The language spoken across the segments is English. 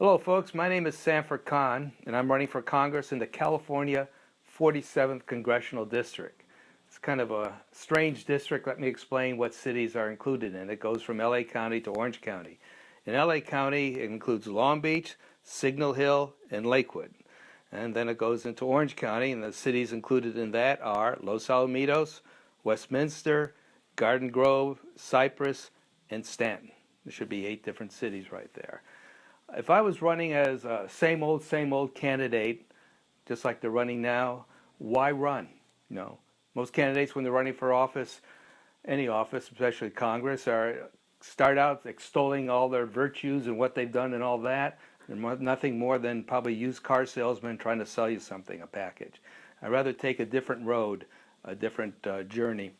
Hello folks, my name is Sanford Kahn and I'm running for Congress in the California 47th Congressional District. It's kind of a strange district. Let me explain what cities are included in it. It goes from LA County to Orange County. In LA County it includes Long Beach, Signal Hill, and Lakewood. And then it goes into Orange County, and the cities included in that are Los Alamitos, Wesminister, Garden Grove, Cypress, and Stanton. There should be 8 different cities right there. If I was running as a same old candidate, just like they're running now, why run? Most candidates when they're running for office, any office, especially Congress, start out extolling all their virtues and what they've done and all that. They're nothing more than probably used car salesmen trying to sell you something, a package. I'd rather take a different road, a different journey,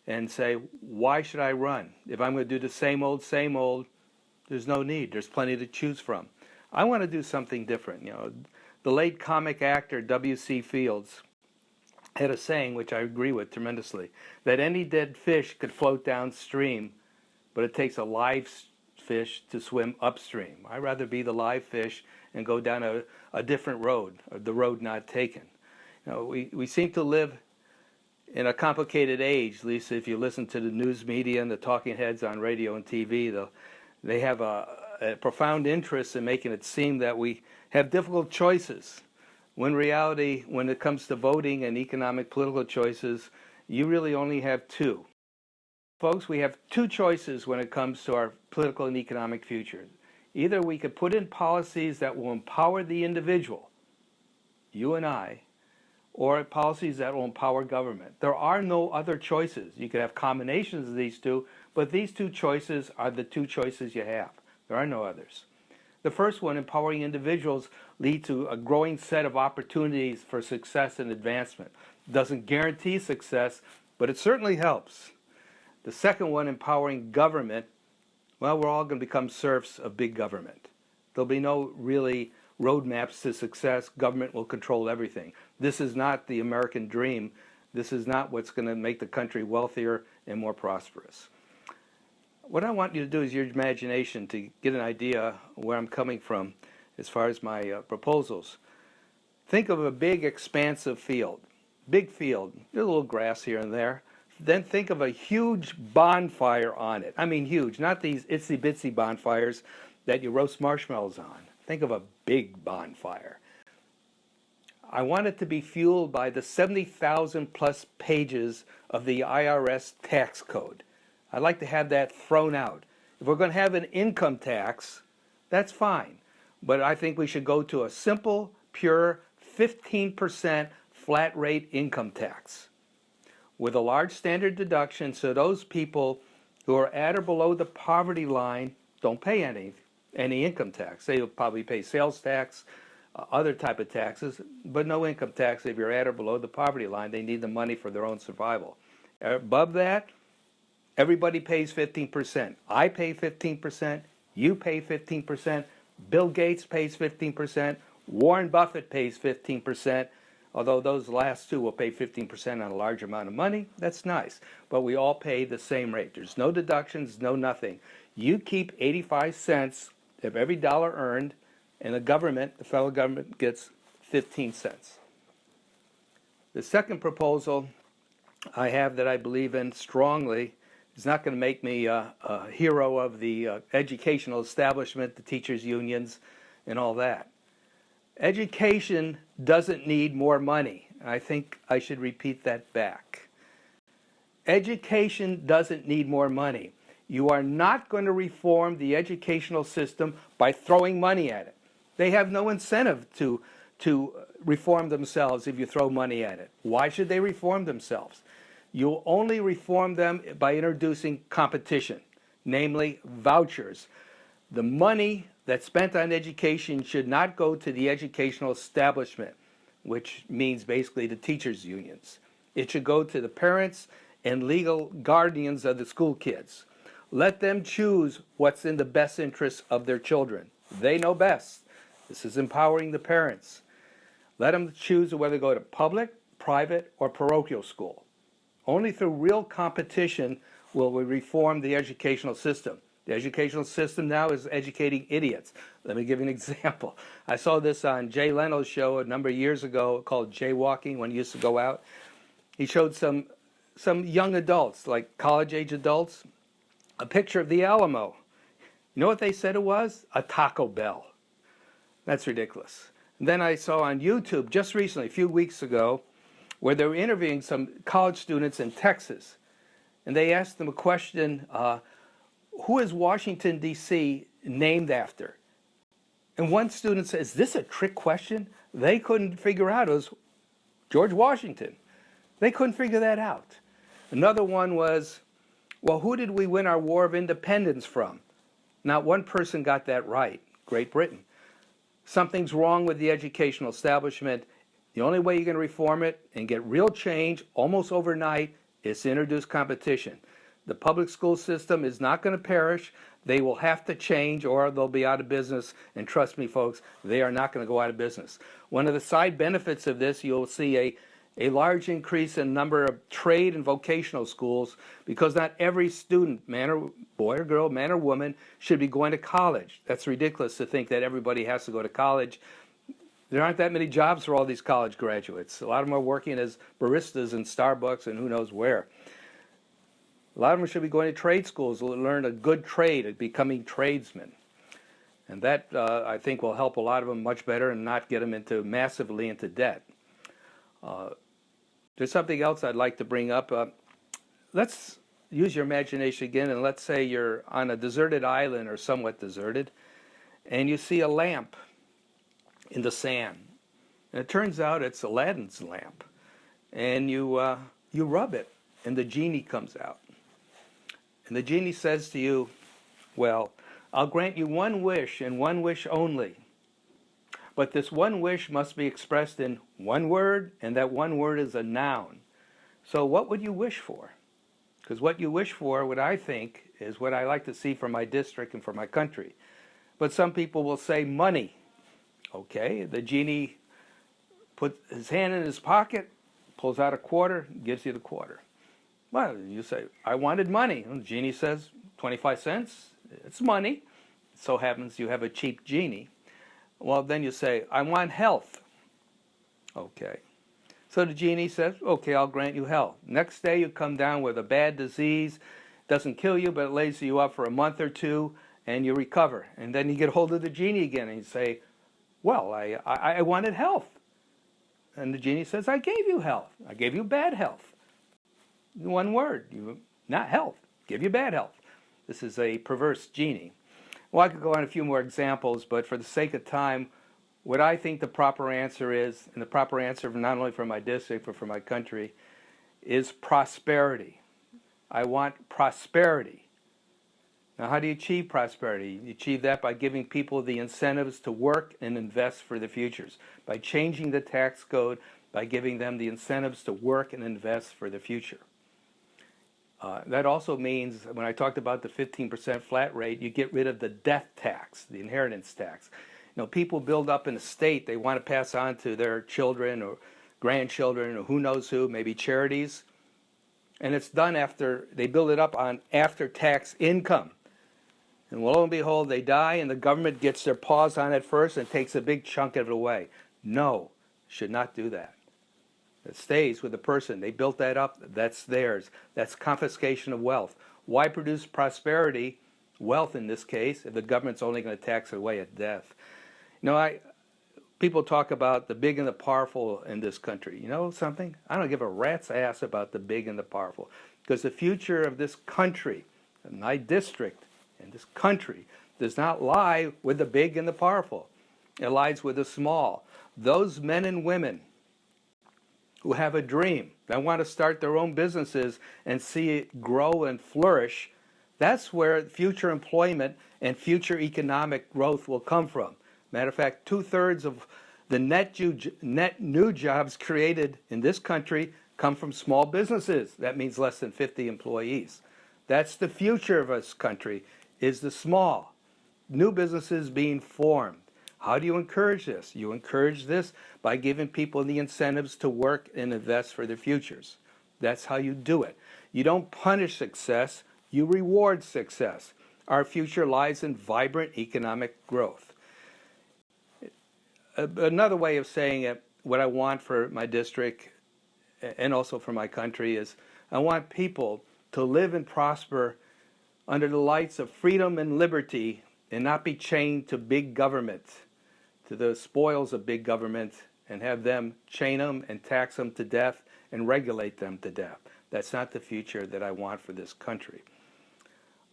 and say, why should I run? If I'm going to do the same old, there's no need. There's plenty to choose from. I want to do something different. The late comic actor W.C. Fields had a saying, which I agree with tremendously, that any dead fish could float downstream, but it takes a live fish to swim upstream. I'd rather be the live fish and go down a different road, or the road not taken. We seem to live in a complicated age, at least if you listen to the news media and the talking heads on radio and TV. They have a profound interest in making it seem that we have difficult choices. When in reality, when it comes to voting and economic political choices, you really only have 2. Folks, we have 2 choices when it comes to our political and economic future. Either we could put in policies that will empower the individual, you and I, or policies that will empower government. There are no other choices. You could have combinations of these 2, but these 2 choices are the 2 choices you have. There are no others. The first one, empowering individuals, leads to a growing set of opportunities for success and advancement. It doesn't guarantee success, but it certainly helps. The second one, empowering government, well, we're all going to become serfs of big government. There'll be no really roadmaps to success. Government will control everything. This is not the American dream. This is not what's going to make the country wealthier and more prosperous. What I want you to do is your imagination to get an idea where I'm coming from as far as my proposals. Think of a big expansive field. Big field. There's a little grass here and there. Then think of a huge bonfire on it. I mean huge, not these itsy-bitsy bonfires that you roast marshmallows on. Think of a big bonfire. I want it to be fueled by the 70,000 plus pages of the IRS tax code. I'd like to have that thrown out. If we're going to have an income tax, that's fine. But I think we should go to a simple, pure 15% flat rate income tax with a large standard deduction, so those people who are at or below the poverty line don't pay any income tax. They'll probably pay sales tax, other type of taxes, but no income tax if you're at or below the poverty line. They need the money for their own survival. Above that, everybody pays 15%. I pay 15%. You pay 15%. Bill Gates pays 15%. Warren Buffett pays 15%. Although those last 2 will pay 15% on a large amount of money. That's nice. But we all pay the same rate. There's no deductions, no nothing. You keep 85 cents of every dollar earned, and the federal government gets 15 cents. The second proposal I have that I believe in strongly is not going to make me a hero of the educational establishment, the teachers' unions, and all that. Education doesn't need more money. I think I should repeat that back. Education doesn't need more money. You are not going to reform the educational system by throwing money at it. They have no incentive to reform themselves if you throw money at it. Why should they reform themselves? You'll only reform them by introducing competition, namely vouchers. The money that's spent on education should not go to the educational establishment, which means basically the teachers' unions. It should go to the parents and legal guardians of the school kids. Let them choose what's in the best interest of their children. They know best. This is empowering the parents. Let them choose whether to go to public, private, or parochial school. Only through real competition will we reform the educational system. The educational system now is educating idiots. Let me give you an example. I saw this on Jay Leno's show a number of years ago called Jaywalking, when he used to go out. He showed some young adults, like college-age adults, a picture of the Alamo. You know what they said it was? A Taco Bell. That's ridiculous. And then I saw on YouTube just recently, a few weeks ago, where they were interviewing some college students in Texas. And they asked them a question, who is Washington, D.C. named after? And one student said, is this a trick question? They couldn't figure out it was George Washington. They couldn't figure that out. Another one was, well, who did we win our War of Independence from? Not one person got that right. Great Britain. Something's wrong with the educational establishment. The only way you're going to reform it and get real change almost overnight is to introduce competition. The public school system is not going to perish. They will have to change or they'll be out of business. And trust me, folks, they are not going to go out of business. One of the side benefits of this, you'll see a large increase in number of trade and vocational schools, because not every student, man or boy or girl, man or woman, should be going to college. That's ridiculous to think that everybody has to go to college. There aren't that many jobs for all these college graduates. A lot of them are working as baristas in Starbucks and who knows where. A lot of them should be going to trade schools to learn a good trade and becoming tradesmen. And that, I think, will help a lot of them much better and not get them massively into debt. There's something else I'd like to bring up. Let's use your imagination again, and let's say you're on a deserted island or somewhat deserted, and you see a lamp in the sand. And it turns out it's Aladdin's lamp. And you rub it, and the genie comes out. And the genie says to you, well, I'll grant you one wish and one wish only. But this one wish must be expressed in one word, and that one word is a noun. So what would you wish for? Because what you wish for, what I think, is what I like to see for my district and for my country. But some people will say money. Okay, the genie puts his hand in his pocket, pulls out a quarter, gives you the quarter. Well, you say, I wanted money. And the genie says, 25 cents, it's money. It so happens you have a cheap genie. Well, then you say, I want health. Okay. So the genie says, okay, I'll grant you health. Next day you come down with a bad disease. Doesn't kill you, but it lays you up for a month or two, and you recover. And then you get hold of the genie again, and you say, well, I wanted health. And the genie says, I gave you health. I gave you bad health. One word, not health. Give you bad health. This is a perverse genie. Well, I could go on a few more examples, but for the sake of time, what I think the proper answer is, and the proper answer not only for my district, but for my country, is prosperity. I want prosperity. Now, how do you achieve prosperity? You achieve that by giving people the incentives to work and invest for the futures, by changing the tax code, by giving them the incentives to work and invest for the future. That also means, when I talked about the 15% flat rate, you get rid of the death tax, the inheritance tax. You know, people build up an estate they want to pass on to their children or grandchildren or who knows who, maybe charities. And it's done after, they build it up on after-tax income. And lo and behold, they die and the government gets their paws on it first and takes a big chunk of it away. No, should not do that. It stays with the person. They built that up. That's theirs. That's confiscation of wealth. Why produce prosperity, wealth in this case, if the government's only going to tax it away at death? You know, people talk about the big and the powerful in this country. You know something? I don't give a rat's ass about the big and the powerful. Because the future of this country, and my district, and this country, does not lie with the big and the powerful. It lies with the small. Those men and women who have a dream, that want to start their own businesses and see it grow and flourish, that's where future employment and future economic growth will come from. Matter of fact, 2/3 of the net new jobs created in this country come from small businesses. That means less than 50 employees. That's the future of this country, is the small. New businesses being formed. How do you encourage this? You encourage this by giving people the incentives to work and invest for their futures. That's how you do it. You don't punish success, you reward success. Our future lies in vibrant economic growth. Another way of saying it, what I want for my district and also for my country is I want people to live and prosper under the lights of freedom and liberty and not be chained to big government, to the spoils of big government, and have them chain them and tax them to death and regulate them to death. That's not the future that I want for this country.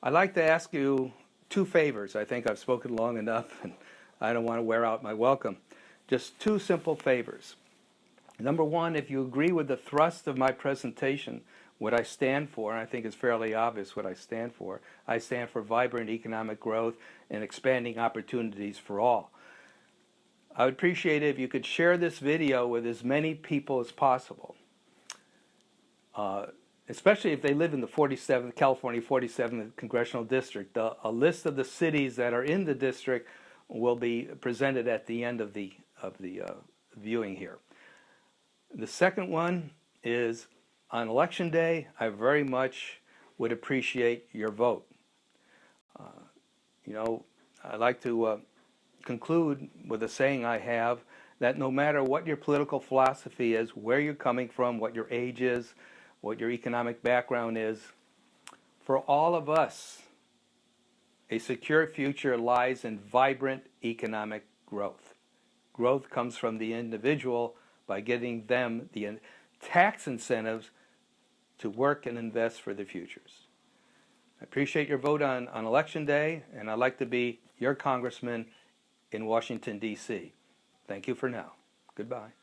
I'd like to ask you two favors. I think I've spoken long enough and I don't want to wear out my welcome. Just two simple favors. Number one, if you agree with the thrust of my presentation, what I stand for, and I think it's fairly obvious what I stand for vibrant economic growth and expanding opportunities for all. I would appreciate it if you could share this video with as many people as possible, especially if they live in the California 47th Congressional District. A list of the cities that are in the district will be presented at the end of the viewing here. The second one is on Election Day, I very much would appreciate your vote. I'd like to conclude with a saying I have, that no matter what your political philosophy is, where you're coming from, what your age is, what your economic background is, for all of us, a secure future lies in vibrant economic growth. Growth comes from the individual by getting them the tax incentives to work and invest for their futures. I appreciate your vote on Election Day, and I'd like to be your congressman in Washington, D.C. Thank you for now. Goodbye.